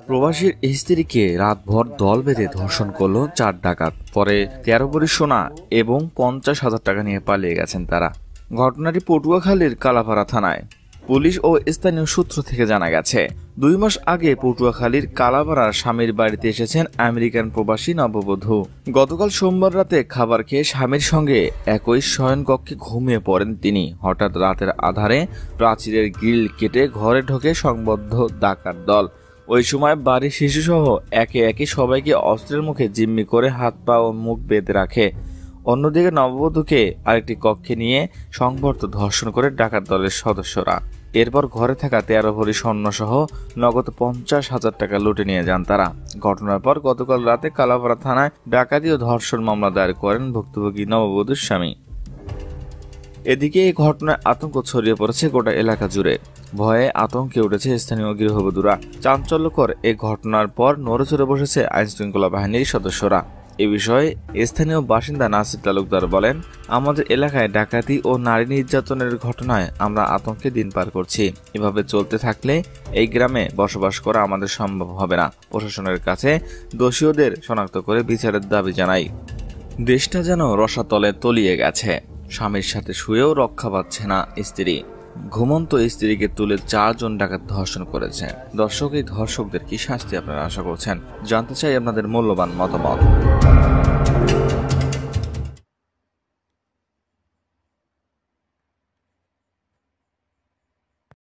প্রবাসীর স্ত্রীকে রাতভর দল বেঁধে ধর্ষণ করল 4 ডাকাত। পরে 13 ভরি সোনা এবং 50,000 টাকা নিয়ে পালিয়ে গেছেন তারা। ঘটনাটি পটুয়াখালীর কালাপাড়া থানায়। পুলিশ ও স্থানীয় সূত্র থেকে জানা গেছে, 2 মাস আগে পটুয়াখালীর কালাপাড়ার স্বামীর বাড়িতে এসেছেন আমেরিকান প্রবাসী নববধূ। গতকাল সোমবার রাতে খাবার খেয়ে স্বামীর সঙ্গে একই শয়নকক্ষে ঘুমিয়ে পড়েন তিনি। হঠাৎ রাতের আধারে প্রাচীরের গ্রিল কেটে ঘরে ঢোকে সংবদ্ধ ডাকাত দল। ওই সময় বাড়ির শিশুসহ একে একে সবাইকে অস্ত্রের মুখে জিম্মি করে হাত পা ও মুখ বেঁধে রাখে। অন্যদিকে নববধূকে আরেকটি কক্ষে নিয়ে সংবর্ত ধর্ষণ করে ডাকাত দলের সদস্যরা। এরপর ঘরে থাকা 13 ভরি স্বর্ণসহ নগদ 50,000 টাকা লুটে নিয়ে যান তারা। ঘটনার পর গতকাল রাতে কালাপাড়া থানায় ডাকাতি ও ধর্ষণ মামলা দায়ের করেন ভুক্তভোগী নববধূর স্বামী। এদিকে এই ঘটনায় আতঙ্ক ছড়িয়ে পড়েছে গোটা এলাকা জুড়ে। ভয়ে আতঙ্কে উঠেছে স্থানীয় গৃহবধূরা। চাঞ্চল্যকর এই ঘটনার পর নড়েচড়ে বসেছে আইনশৃঙ্খলা বাহিনীর সদস্যরা। এ বিষয়ে স্থানীয় বাসিন্দা নাসির তালুকদার বলেন, আমাদের এলাকায় ডাকাতি ও নারী নির্যাতনের ঘটনায় আমরা আতঙ্কে দিন পার করছি। এভাবে চলতে থাকলে এই গ্রামে বসবাস করা আমাদের সম্ভব হবে না। প্রশাসনের কাছে দোষীদের শনাক্ত করে বিচারের দাবি জানাই। দেশটা যেন রসাতলে তলিয়ে গেছে। স্বামীর সাথে শুয়েও রক্ষা পাচ্ছে না স্ত্রী। ঘুমন্ত স্ত্রীকে তুলে 4 জন ডাকাত ধর্ষণ করেছে। দর্শক, এই ধর্ষকদের কি শাস্তি আপনারা আশা করছেন? জানতে চাই আপনাদের মূল্যবান মতামত।